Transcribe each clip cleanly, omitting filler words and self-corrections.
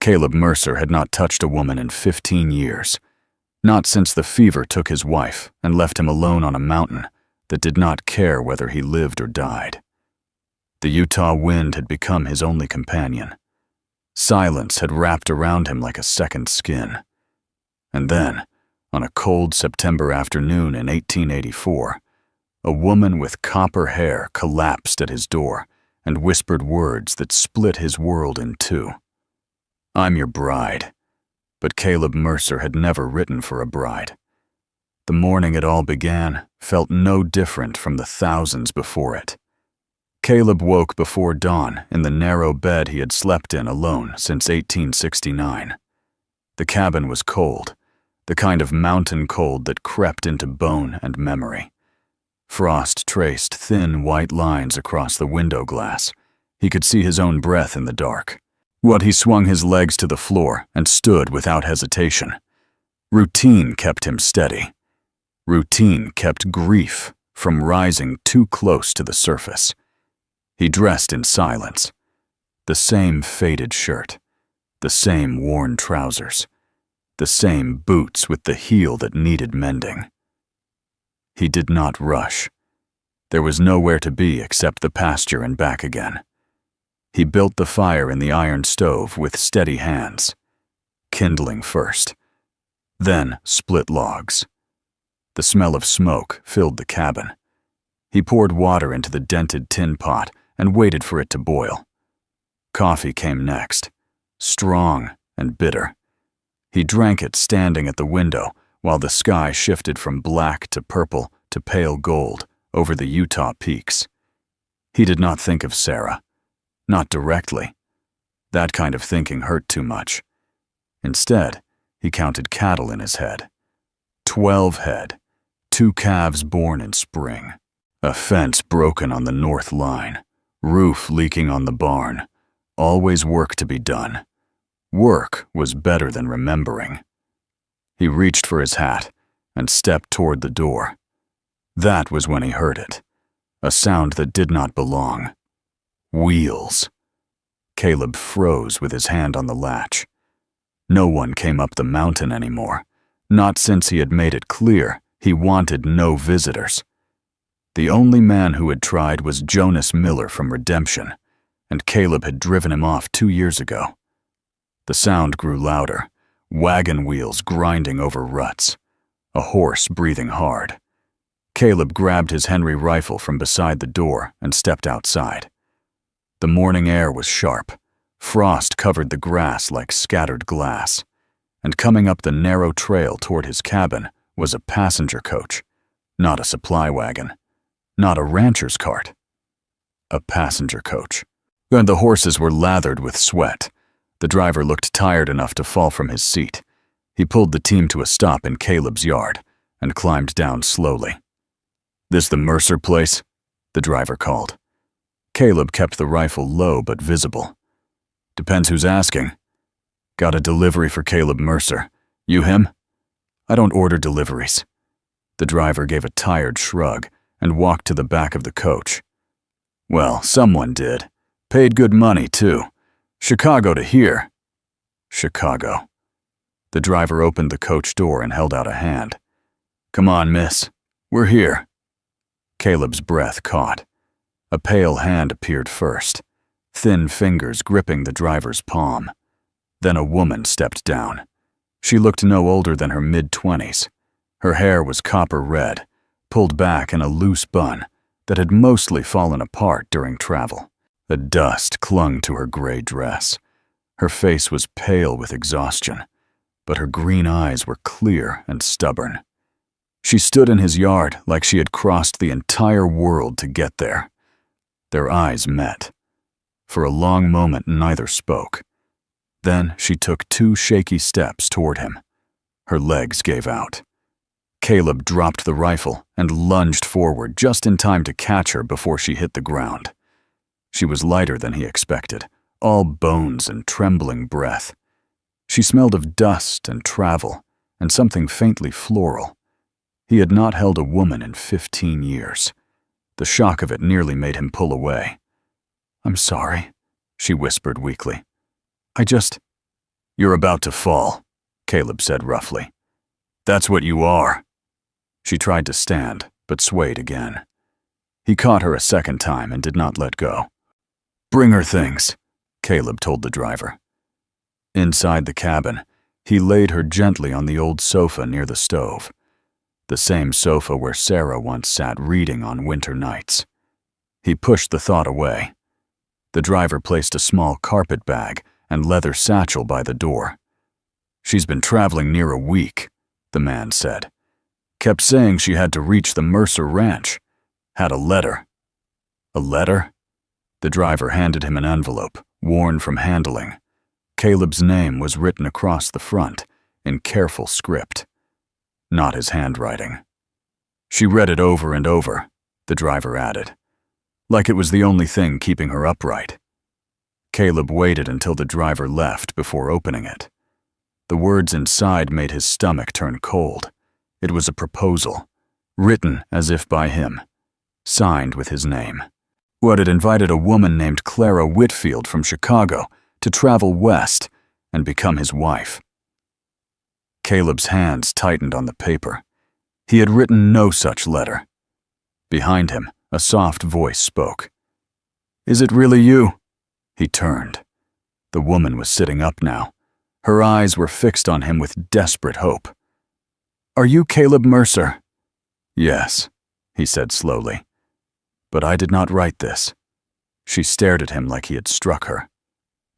Caleb Mercer had not touched a woman in 15 years. Not since the fever took his wife and left him alone on a mountain that did not care whether he lived or died. The Utah wind had become his only companion. Silence had wrapped around him like a second skin. And then, on a cold September afternoon in 1884, a woman with copper hair collapsed at his door and whispered words that split his world in two. "I'm your bride." But Caleb Mercer had never written for a bride. The morning it all began felt no different from the thousands before it. Caleb woke before dawn in the narrow bed he had slept in alone since 1869. The cabin was cold, the kind of mountain cold that crept into bone and memory. Frost traced thin white lines across the window glass. He could see his own breath in the dark. He swung his legs to the floor and stood without hesitation. Routine kept him steady. Routine kept grief from rising too close to the surface. He dressed in silence. The same faded shirt, the same worn trousers, the same boots with the heel that needed mending. He did not rush. There was nowhere to be except the pasture and back again. He built the fire in the iron stove with steady hands. Kindling first, then split logs. The smell of smoke filled the cabin. He poured water into the dented tin pot and waited for it to boil. Coffee came next, strong and bitter. He drank it standing at the window while the sky shifted from black to purple to pale gold over the Utah peaks. He did not think of Sarah. Not directly. That kind of thinking hurt too much. Instead, he counted cattle in his head. 12 head, 2 calves born in spring. A fence broken on the north line, roof leaking on the barn. Always work to be done. Work was better than remembering. He reached for his hat and stepped toward the door. That was when he heard it. A sound that did not belong. Wheels. Caleb froze with his hand on the latch. No one came up the mountain anymore, not since he had made it clear he wanted no visitors. The only man who had tried was Jonas Miller from Redemption, and Caleb had driven him off 2 years ago. The sound grew louder, wagon wheels grinding over ruts, a horse breathing hard. Caleb grabbed his Henry rifle from beside the door and stepped outside. The morning air was sharp. Frost covered the grass like scattered glass. And coming up the narrow trail toward his cabin was a passenger coach, not a supply wagon, not a rancher's cart. A passenger coach. And the horses were lathered with sweat. The driver looked tired enough to fall from his seat. He pulled the team to a stop in Caleb's yard and climbed down slowly. "This the Mercer place?" the driver called. Caleb kept the rifle low but visible. "Depends who's asking." "Got a delivery for Caleb Mercer. You him?" "I don't order deliveries." The driver gave a tired shrug and walked to the back of the coach. "Well, someone did. Paid good money, too. Chicago to here." Chicago. The driver opened the coach door and held out a hand. "Come on, miss. We're here." Caleb's breath caught. A pale hand appeared first, thin fingers gripping the driver's palm. Then a woman stepped down. She looked no older than her mid-20s. Her hair was copper red, pulled back in a loose bun that had mostly fallen apart during travel. The dust clung to her gray dress. Her face was pale with exhaustion, but her green eyes were clear and stubborn. She stood in his yard like she had crossed the entire world to get there. Their eyes met. For a long moment, neither spoke. Then she took 2 shaky steps toward him. Her legs gave out. Caleb dropped the rifle and lunged forward just in time to catch her before she hit the ground. She was lighter than he expected, all bones and trembling breath. She smelled of dust and travel and something faintly floral. He had not held a woman in 15 years. The shock of it nearly made him pull away. "I'm sorry," she whispered weakly. "You're about to fall," Caleb said roughly. "That's what you are." She tried to stand, but swayed again. He caught her a second time and did not let go. "Bring her things," Caleb told the driver. Inside the cabin, he laid her gently on the old sofa near the stove, the same sofa where Sarah once sat reading on winter nights. He pushed the thought away. The driver placed a small carpet bag and leather satchel by the door. "She's been traveling near a week," the man said. "Kept saying she had to reach the Mercer ranch. Had a letter." "A letter?" The driver handed him an envelope, worn from handling. Caleb's name was written across the front, in careful script. Not his handwriting. "She read it over and over," the driver added, like it was the only thing keeping her upright. Caleb waited until the driver left before opening it. The words inside made his stomach turn cold. It was a proposal, written as if by him, signed with his name. What had invited a woman named Clara Whitfield from Chicago to travel west and become his wife. Caleb's hands tightened on the paper. He had written no such letter. Behind him, a soft voice spoke. "Is it really you?" He turned. The woman was sitting up now. Her eyes were fixed on him with desperate hope. "Are you Caleb Mercer?" "Yes," he said slowly. "But I did not write this." She stared at him like he had struck her.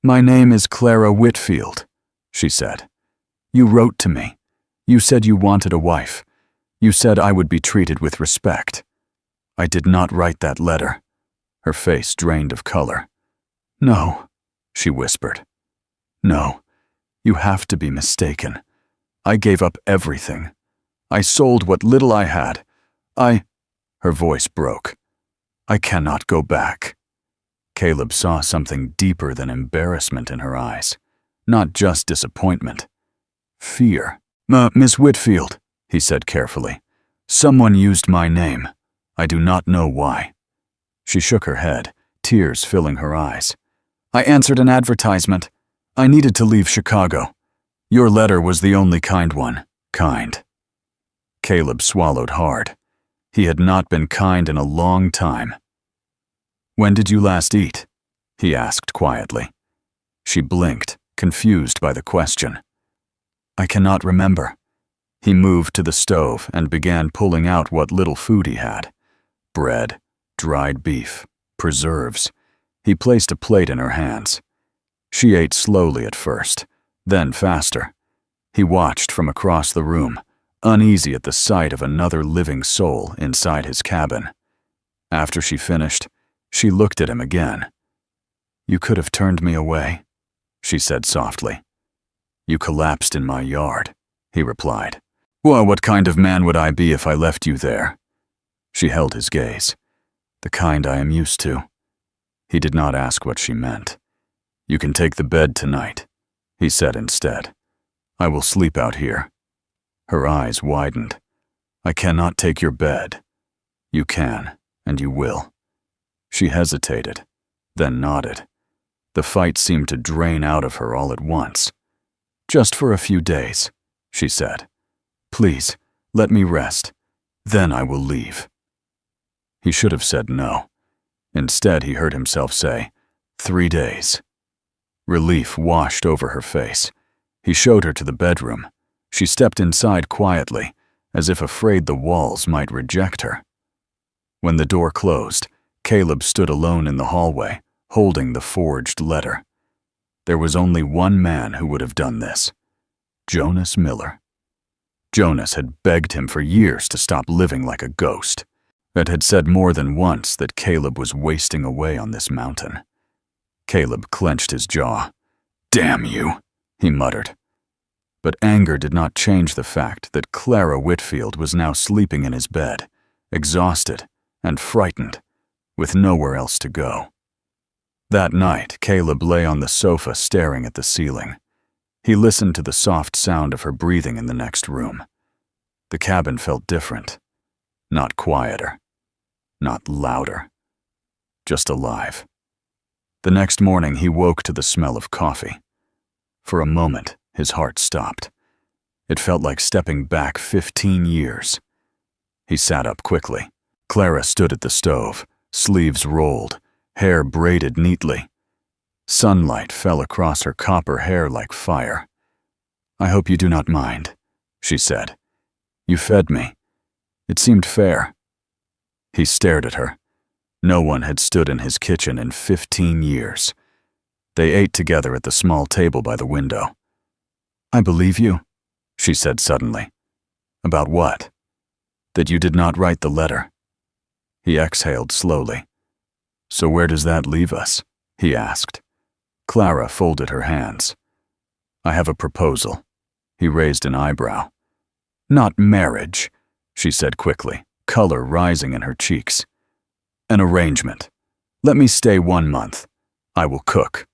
"My name is Clara Whitfield," she said. "You wrote to me. You said you wanted a wife. You said I would be treated with respect. I did not write that letter." Her face drained of color. "No," she whispered. "No, you have to be mistaken. I gave up everything. I sold what little I had. Her voice broke. "I cannot go back." Caleb saw something deeper than embarrassment in her eyes, not just disappointment. Fear. "Miss Whitfield," he said carefully. "Someone used my name. I do not know why." She shook her head, tears filling her eyes. "I answered an advertisement. I needed to leave Chicago. Your letter was the only kind one. Kind." Caleb swallowed hard. He had not been kind in a long time. "When did you last eat?" he asked quietly. She blinked, confused by the question. "I cannot remember." He moved to the stove and began pulling out what little food he had. Bread, dried beef, preserves. He placed a plate in her hands. She ate slowly at first, then faster. He watched from across the room, uneasy at the sight of another living soul inside his cabin. After she finished, she looked at him again. "You could have turned me away," she said softly. "You collapsed in my yard," he replied. "Well, what kind of man would I be if I left you there?" She held his gaze. "The kind I am used to." He did not ask what she meant. "You can take the bed tonight," he said instead. "I will sleep out here." Her eyes widened. "I cannot take your bed." "You can, and you will." She hesitated, then nodded. The fight seemed to drain out of her all at once. "Just for a few days," she said. "Please, let me rest. Then I will leave." He should have said no. Instead, he heard himself say, 3 days. Relief washed over her face. He showed her to the bedroom. She stepped inside quietly, as if afraid the walls might reject her. When the door closed, Caleb stood alone in the hallway, holding the forged letter. There was only one man who would have done this: Jonas Miller. Jonas had begged him for years to stop living like a ghost. Ed had said more than once that Caleb was wasting away on this mountain. Caleb clenched his jaw. "Damn you," he muttered. But anger did not change the fact that Clara Whitfield was now sleeping in his bed, exhausted and frightened, with nowhere else to go. That night, Caleb lay on the sofa staring at the ceiling. He listened to the soft sound of her breathing in the next room. The cabin felt different. Not quieter. Not louder. Just alive. The next morning, he woke to the smell of coffee. For a moment, his heart stopped. It felt like stepping back 15 years. He sat up quickly. Clara stood at the stove, sleeves rolled, hair braided neatly. Sunlight fell across her copper hair like fire. "I hope you do not mind," she said. "You fed me. It seemed fair." He stared at her. No one had stood in his kitchen in 15 years. They ate together at the small table by the window. "I believe you," she said suddenly. "About what?" "That you did not write the letter." He exhaled slowly. "So where does that leave us?" he asked. Clara folded her hands. "I have a proposal." He raised an eyebrow. "Not marriage," she said quickly, color rising in her cheeks. "An arrangement. Let me stay 1 month. I will cook,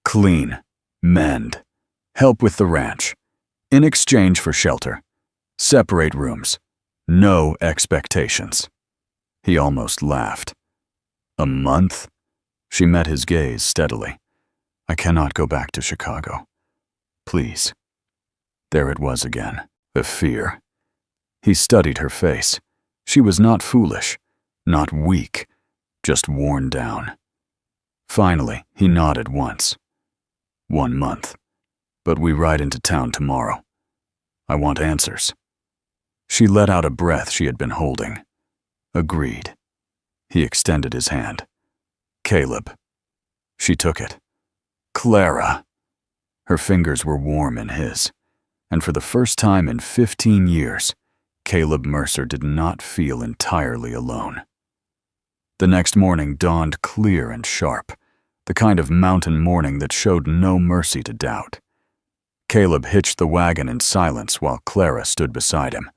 clean, mend, help with the ranch. In exchange for shelter. Separate rooms. No expectations." He almost laughed. "A month?" She met his gaze steadily. "I cannot go back to Chicago. Please." There it was again, the fear. He studied her face. She was not foolish, not weak, just worn down. Finally, he nodded once. 1 month. But we ride into town tomorrow. I want answers." She let out a breath she had been holding. Agreed. He extended his hand. "Caleb." She took it. "Clara." Her fingers were warm in his, and for the first time in 15 years, Caleb Mercer did not feel entirely alone. The next morning dawned clear and sharp, the kind of mountain morning that showed no mercy to doubt. Caleb hitched the wagon in silence while Clara stood beside him,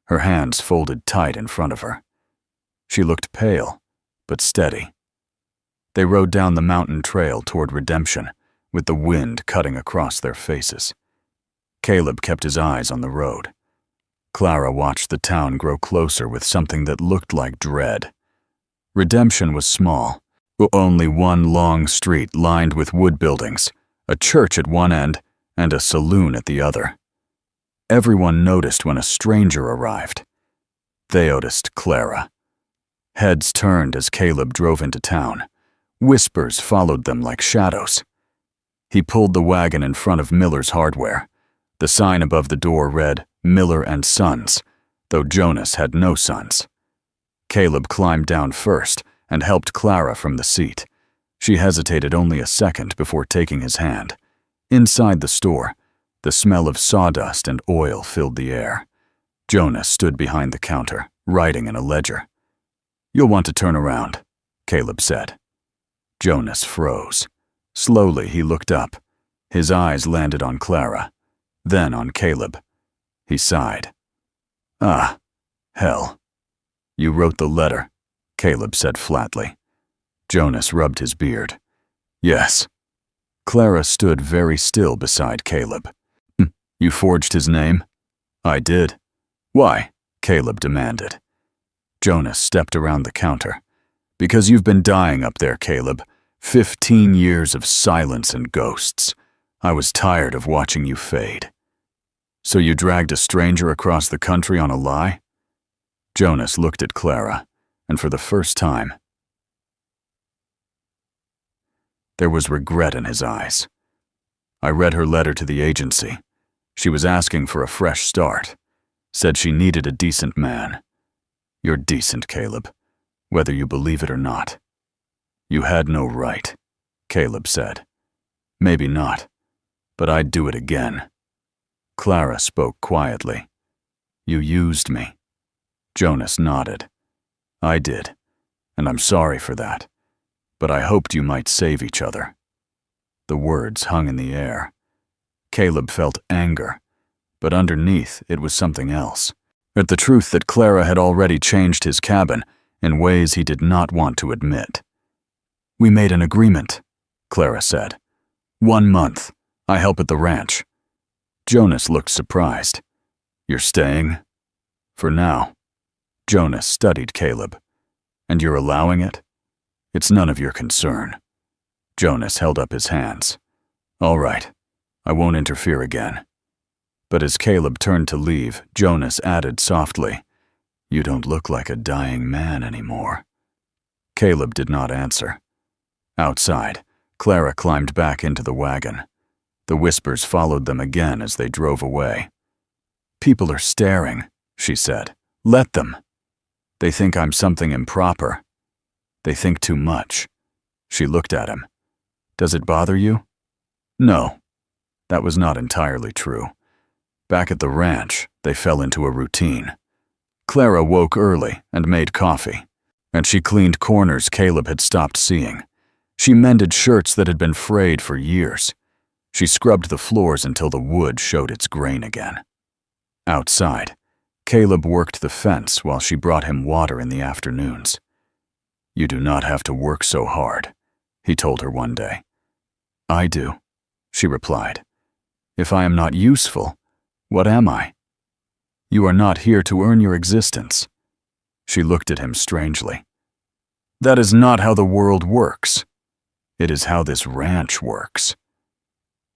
her hands folded tight in front of her. She looked pale, but steady. They rode down the mountain trail toward redemption, with the wind cutting across their faces. Caleb kept his eyes on the road. Clara watched the town grow closer with something that looked like dread. Redemption was small, only one long street lined with wood buildings, a church at one end, and a saloon at the other. Everyone noticed when a stranger arrived. They noticed Clara. Heads turned as Caleb drove into town. Whispers followed them like shadows. He pulled the wagon in front of Miller's Hardware. The sign above the door read, "Miller and Sons," though Jonas had no sons. Caleb climbed down first and helped Clara from the seat. She hesitated only a second before taking his hand. Inside the store, the smell of sawdust and oil filled the air. Jonas stood behind the counter, writing in a ledger. "You'll want to turn around," Caleb said. Jonas froze. Slowly he looked up. His eyes landed on Clara, then on Caleb. He sighed. "Ah, hell." "You wrote the letter," Caleb said flatly. Jonas rubbed his beard. "Yes." Clara stood very still beside Caleb. "You forged his name?" "I did." "Why?" Caleb demanded. Jonas stepped around the counter. "Because you've been dying up there, Caleb. 15 years of silence and ghosts. I was tired of watching you fade." "So you dragged a stranger across the country on a lie?" Jonas looked at Clara, and for the first time, there was regret in his eyes. "I read her letter to the agency. She was asking for a fresh start. Said she needed a decent man. You're decent, Caleb, whether you believe it or not." "You had no right," Caleb said. "Maybe not, but I'd do it again." Clara spoke quietly. "You used me." Jonas nodded. "I did, and I'm sorry for that, but I hoped you might save each other." The words hung in the air. Caleb felt anger, but underneath it was something else. At the truth that Clara had already changed his cabin in ways he did not want to admit. "We made an agreement," Clara said. 1 month. I help at the ranch." Jonas looked surprised. "You're staying?" "For now." Jonas studied Caleb. "And you're allowing it?" "It's none of your concern." Jonas held up his hands. "All right. I won't interfere again." But as Caleb turned to leave, Jonas added softly, "You don't look like a dying man anymore." Caleb did not answer. Outside, Clara climbed back into the wagon. The whispers followed them again as they drove away. "People are staring," she said. "Let them. They think I'm something improper. They think too much." She looked at him. "Does it bother you?" No. That was not entirely true. Back at the ranch, they fell into a routine. Clara woke early and made coffee, and she cleaned corners Caleb had stopped seeing. She mended shirts that had been frayed for years. She scrubbed the floors until the wood showed its grain again. Outside, Caleb worked the fence while she brought him water in the afternoons. "You do not have to work so hard," he told her one day. "I do," she replied. "If I am not useful, what am I? You are not here to earn your existence." She looked at him strangely. "That is not how the world works. It is how this ranch works."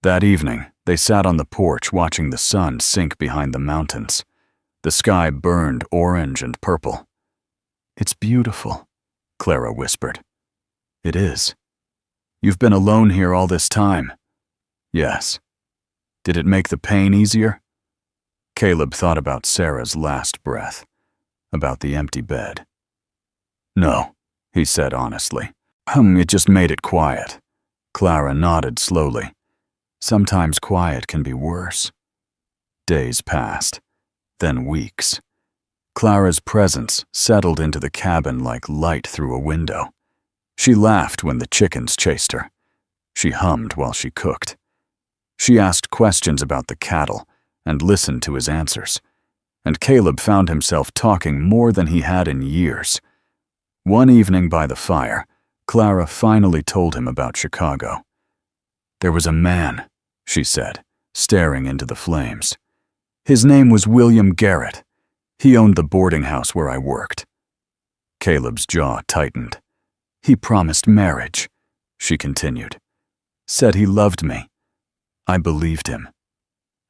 That evening, they sat on the porch watching the sun sink behind the mountains. The sky burned orange and purple. "It's beautiful," Clara whispered. "It is. You've been alone here all this time." "Yes." "Did it make the pain easier?" Caleb thought about Sarah's last breath, about the empty bed. "No," he said honestly. It just made it quiet." Clara nodded slowly. "Sometimes quiet can be worse." Days passed, then weeks. Clara's presence settled into the cabin like light through a window. She laughed when the chickens chased her. She hummed while she cooked. She asked questions about the cattle and listened to his answers. And Caleb found himself talking more than he had in years. One evening by the fire, Clara finally told him about Chicago. "There was a man," she said, staring into the flames. "His name was William Garrett. He owned the boarding house where I worked." Caleb's jaw tightened. "He promised marriage," she continued. "Said he loved me. I believed him.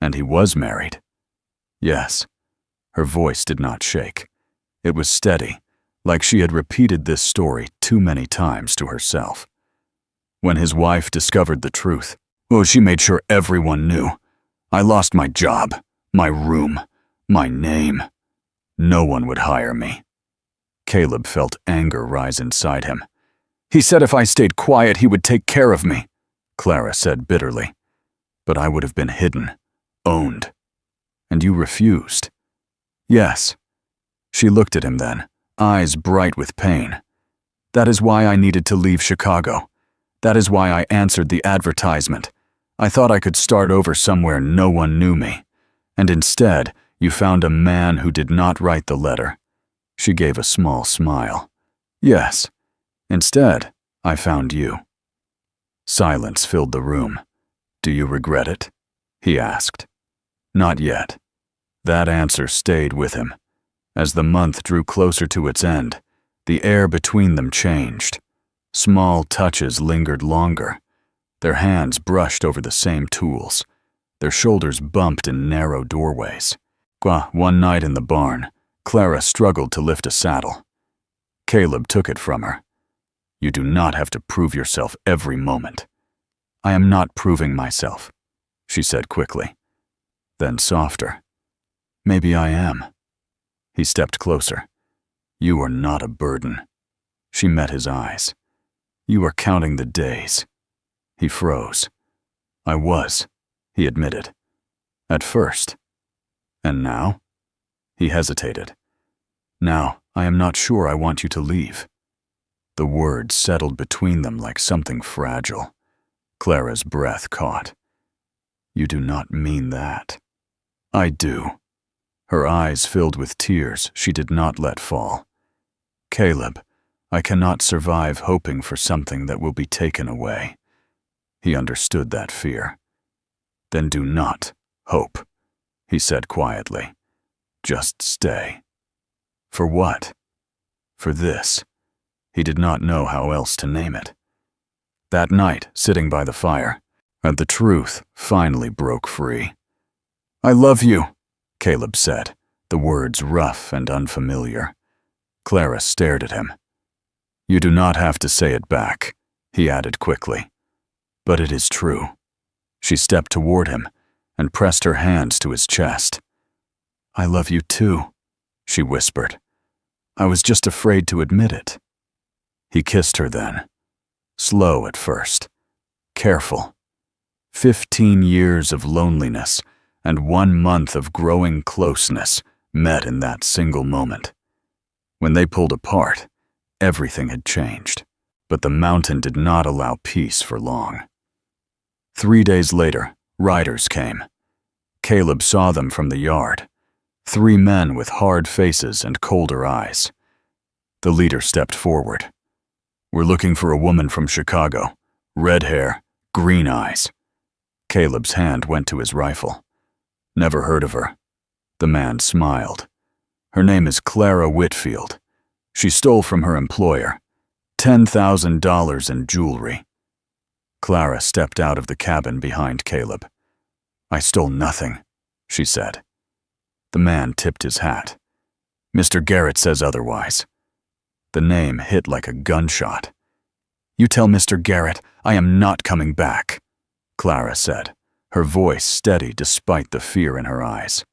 And he was married." "Yes." Her voice did not shake. It was steady, like she had repeated this story too many times to herself. When his wife discovered the truth, she made sure everyone knew. I lost my job, my room, my name. No one would hire me. Caleb felt anger rise inside him. "He said if I stayed quiet, he would take care of me," Clara said bitterly. "But I would have been hidden, owned. And you refused." "Yes." She looked at him then, eyes bright with pain. "That is why I needed to leave Chicago. That is why I answered the advertisement. I thought I could start over somewhere no one knew me. And instead, you found a man who did not write the letter." She gave a small smile. "Yes. Instead, I found you." Silence filled the room. "Do you regret it?" he asked. Not yet. That answer stayed with him. As the month drew closer to its end, the air between them changed. Small touches lingered longer. Their hands brushed over the same tools. Their shoulders bumped in narrow doorways. One night in the barn, Clara struggled to lift a saddle. Caleb took it from her. "You do not have to prove yourself every moment." "I am not proving myself," she said quickly. Then softer. "Maybe I am." He stepped closer. "You are not a burden." She met his eyes. "You are counting the days." He froze. "I was," he admitted. "At first." "And now?" He hesitated. "Now, I am not sure I want you to leave." The words settled between them like something fragile. Clara's breath caught. "You do not mean that." "I do." Her eyes filled with tears she did not let fall. "Caleb, I cannot survive hoping for something that will be taken away." He understood that fear. "Then do not hope," he said quietly. "Just stay." For what? For this. He did not know how else to name it. That night, sitting by the fire, and the truth finally broke free. "I love you," Caleb said, the words rough and unfamiliar. Clara stared at him. "You do not have to say it back," he added quickly. "But it is true." She stepped toward him and pressed her hands to his chest. "I love you too," she whispered. "I was just afraid to admit it." He kissed her then, slow at first, careful. 15 years of loneliness and 1 month of growing closeness met in that single moment. When they pulled apart, everything had changed, but the mountain did not allow peace for long. 3 days later, riders came. Caleb saw them from the yard. 3 men with hard faces and colder eyes. The leader stepped forward. "We're looking for a woman from Chicago. Red hair, green eyes." Caleb's hand went to his rifle. "Never heard of her." The man smiled. "Her name is Clara Whitfield. She stole from her employer. $10,000 in jewelry." Clara stepped out of the cabin behind Caleb. "I stole nothing," she said. The man tipped his hat. "Mr. Garrett says otherwise." The name hit like a gunshot. "You tell Mr. Garrett I am not coming back," Clara said, her voice steady despite the fear in her eyes.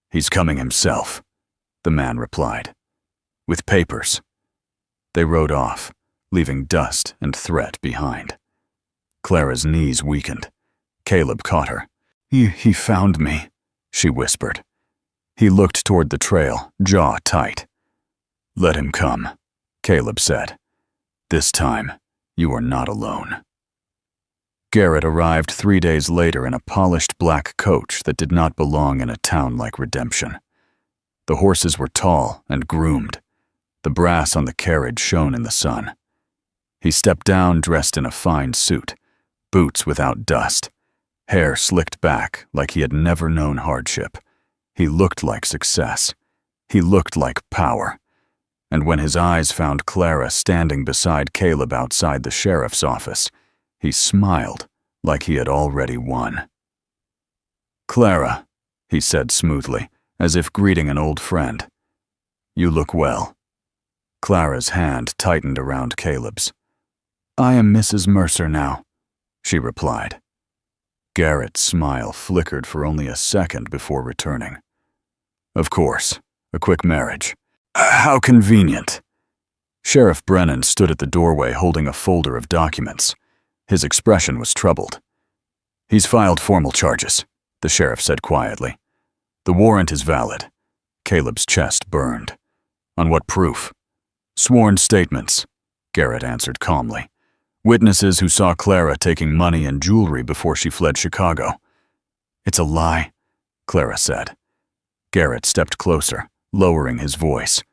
"He's coming himself," the man replied. "With papers." They rode off, leaving dust and threat behind. Clara's knees weakened. Caleb caught her. He found me," she whispered. He looked toward the trail, jaw tight. "Let him come," Caleb said. "This time, you are not alone." Garrett arrived 3 days later in a polished black coach that did not belong in a town like Redemption. The horses were tall and groomed. The brass on the carriage shone in the sun. He stepped down dressed in a fine suit, boots without dust, hair slicked back like he had never known hardship. He looked like success. He looked like power. And when his eyes found Clara standing beside Caleb outside the sheriff's office, he smiled like he had already won. "Clara," he said smoothly, as if greeting an old friend. "You look well." Clara's hand tightened around Caleb's. "I am Mrs. Mercer now," she replied. Garrett's smile flickered for only a second before returning. "Of course, a quick marriage. How convenient." Sheriff Brennan stood at the doorway holding a folder of documents. His expression was troubled. "He's filed formal charges," the sheriff said quietly. "The warrant is valid." Caleb's chest burned. "On what proof?" "Sworn statements," Garrett answered calmly. "Witnesses who saw Clara taking money and jewelry before she fled Chicago." "It's a lie," Clara said. Garrett stepped closer, lowering his voice.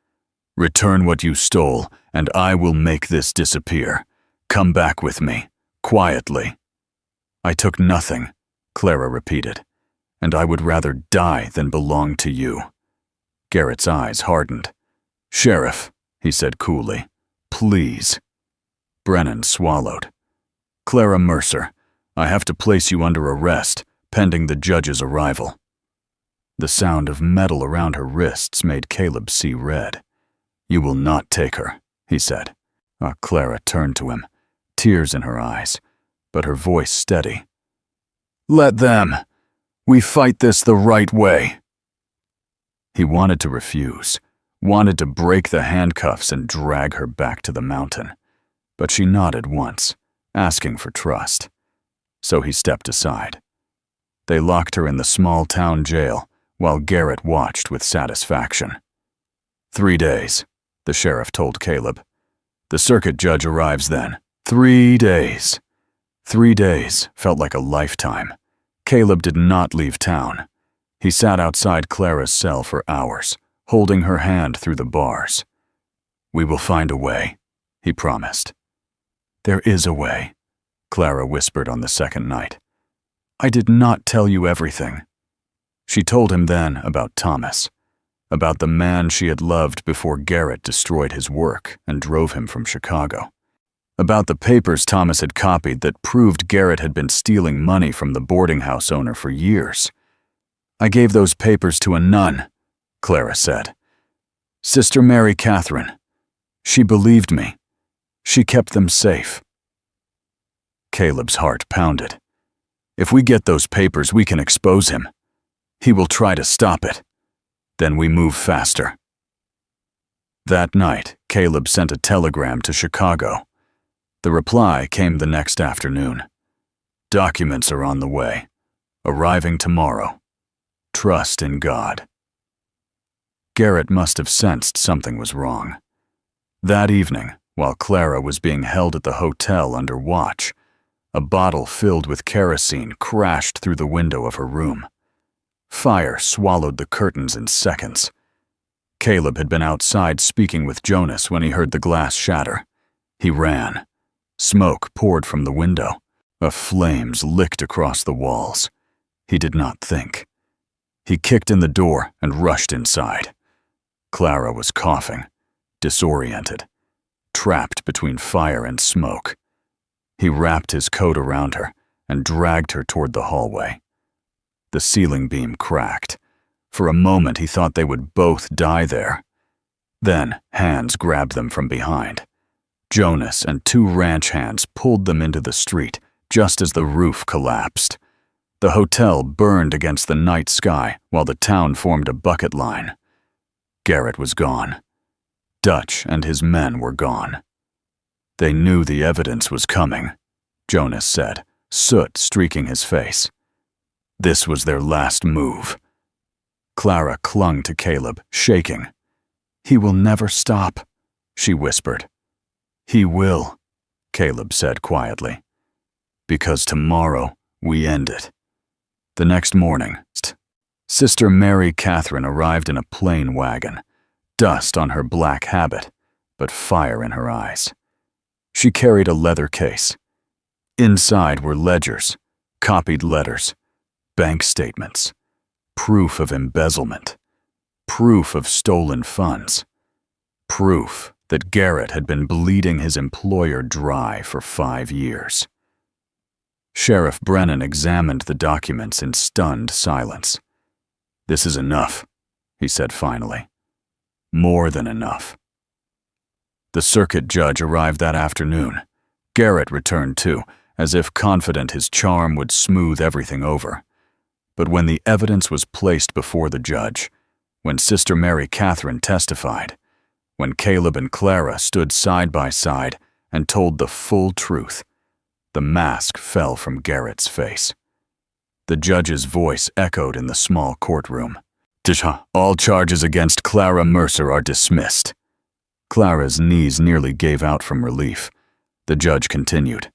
"Return what you stole, and I will make this disappear. Come back with me, quietly." "I took nothing," Clara repeated, "and I would rather die than belong to you." Garrett's eyes hardened. "Sheriff," he said coolly, "please." Brennan swallowed. "Clara Mercer, I have to place you under arrest, pending the judge's arrival." The sound of metal around her wrists made Caleb see red. "You will not take her," he said. Clara turned to him, tears in her eyes, but her voice steady. "Let them. We fight this the right way." He wanted to refuse, wanted to break the handcuffs and drag her back to the mountain. But she nodded once, asking for trust. So he stepped aside. They locked her in the small-town jail, while Garrett watched with satisfaction. 3 days, the sheriff told Caleb. "The circuit judge arrives then. 3 days. 3 days felt like a lifetime. Caleb did not leave town. He sat outside Clara's cell for hours, holding her hand through the bars. "We will find a way," he promised. "There is a way," Clara whispered on the second night. "I did not tell you everything." She told him then about Thomas, about the man she had loved before Garrett destroyed his work and drove him from Chicago, About the papers Thomas had copied that proved Garrett had been stealing money from the boarding house owner for years. "I gave those papers to a nun," Clara said. "Sister Mary Catherine. She believed me. She kept them safe." Caleb's heart pounded. "If we get those papers, we can expose him. He will try to stop it. Then we move faster." That night, Caleb sent a telegram to Chicago. The reply came the next afternoon. "Documents are on the way. Arriving tomorrow. Trust in God." Garrett must have sensed something was wrong. That evening, while Clara was being held at the hotel under watch, a bottle filled with kerosene crashed through the window of her room. Fire swallowed the curtains in seconds. Caleb had been outside speaking with Jonas when he heard the glass shatter. He ran. Smoke poured from the window. Flames licked across the walls. He did not think. He kicked in the door and rushed inside. Clara was coughing, disoriented, trapped between fire and smoke. He wrapped his coat around her and dragged her toward the hallway. The ceiling beam cracked. For a moment he thought they would both die there. Then hands grabbed them from behind. Jonas and two ranch hands pulled them into the street just as the roof collapsed. The hotel burned against the night sky while the town formed a bucket line. Garrett was gone. Dutch and his men were gone. "They knew the evidence was coming," Jonas said, soot streaking his face. "This was their last move." Clara clung to Caleb, shaking. "He will never stop," she whispered. "He will," Caleb said quietly. "Because tomorrow we end it." The next morning, Sister Mary Catherine arrived in a plain wagon, dust on her black habit, but fire in her eyes. She carried a leather case. Inside were ledgers, copied letters, bank statements, proof of embezzlement, proof of stolen funds, proof that Garrett had been bleeding his employer dry for 5 years. Sheriff Brennan examined the documents in stunned silence. "This is enough," he said finally. "More than enough." The circuit judge arrived that afternoon. Garrett returned too, as if confident his charm would smooth everything over. But when the evidence was placed before the judge, when Sister Mary Catherine testified, when Caleb and Clara stood side by side and told the full truth, the mask fell from Garrett's face. The judge's voice echoed in the small courtroom. "All charges against Clara Mercer are dismissed." Clara's knees nearly gave out from relief. The judge continued,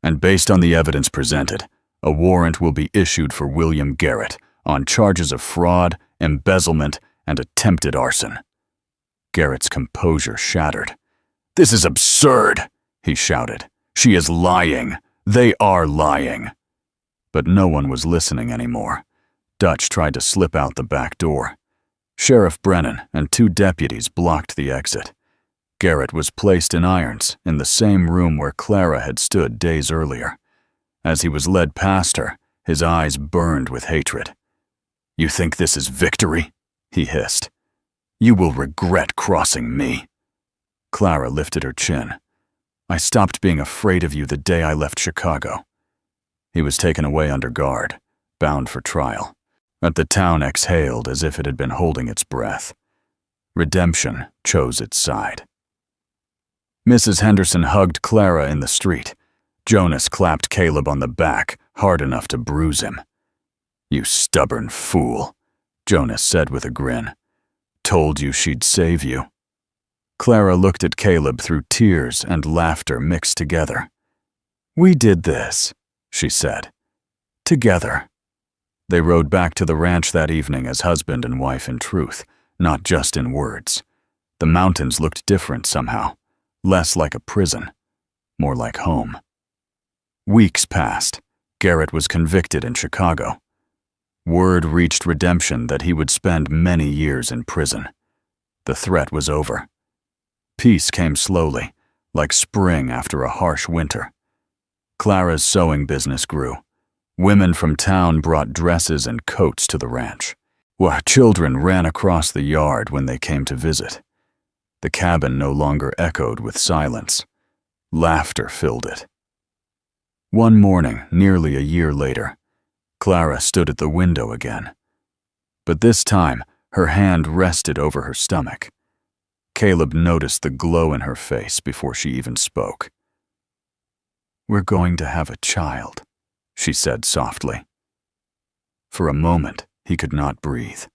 "And based on the evidence presented, a warrant will be issued for William Garrett on charges of fraud, embezzlement, and attempted arson." Garrett's composure shattered. "This is absurd," he shouted. "She is lying. They are lying." But no one was listening anymore. Dutch tried to slip out the back door. Sheriff Brennan and 2 deputies blocked the exit. Garrett was placed in irons in the same room where Clara had stood days earlier. As he was led past her, his eyes burned with hatred. "You think this is victory?" he hissed. "You will regret crossing me." Clara lifted her chin. "I stopped being afraid of you the day I left Chicago." He was taken away under guard, bound for trial. But the town exhaled as if it had been holding its breath. Redemption chose its side. Mrs. Henderson hugged Clara in the street. Jonas clapped Caleb on the back, hard enough to bruise him. "You stubborn fool," Jonas said with a grin. "Told you she'd save you." Clara looked at Caleb through tears and laughter mixed together. "We did this," she said. "Together." They rode back to the ranch that evening as husband and wife in truth, not just in words. The mountains looked different somehow, less like a prison, more like home. Weeks passed. Garrett was convicted in Chicago. Word reached Redemption that he would spend many years in prison. The threat was over. Peace came slowly, like spring after a harsh winter. Clara's sewing business grew. Women from town brought dresses and coats to the ranch, while children ran across the yard when they came to visit. The cabin no longer echoed with silence. Laughter filled it. One morning, nearly a year later, Clara stood at the window again. But this time, her hand rested over her stomach. Caleb noticed the glow in her face before she even spoke. "We're going to have a child," she said softly. For a moment, he could not breathe.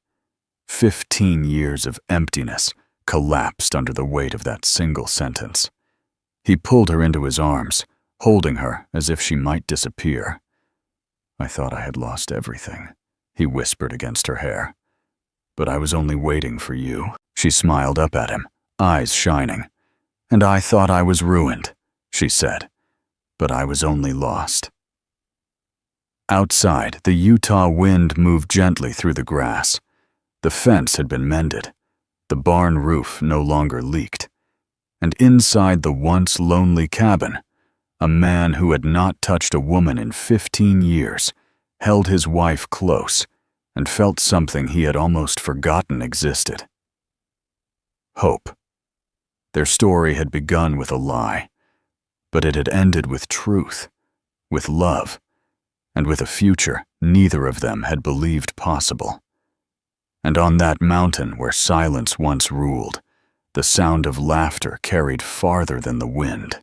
15 years of emptiness collapsed under the weight of that single sentence. He pulled her into his arms, holding her as if she might disappear. "I thought I had lost everything," he whispered against her hair. "But I was only waiting for you." She smiled up at him, eyes shining. "And I thought I was ruined," she said. "But I was only lost." Outside, the Utah wind moved gently through the grass. The fence had been mended. The barn roof no longer leaked. And inside the once lonely cabin, a man who had not touched a woman in 15 years held his wife close and felt something he had almost forgotten existed. Hope. Their story had begun with a lie, but it had ended with truth, with love, and with a future neither of them had believed possible. And on that mountain where silence once ruled, the sound of laughter carried farther than the wind.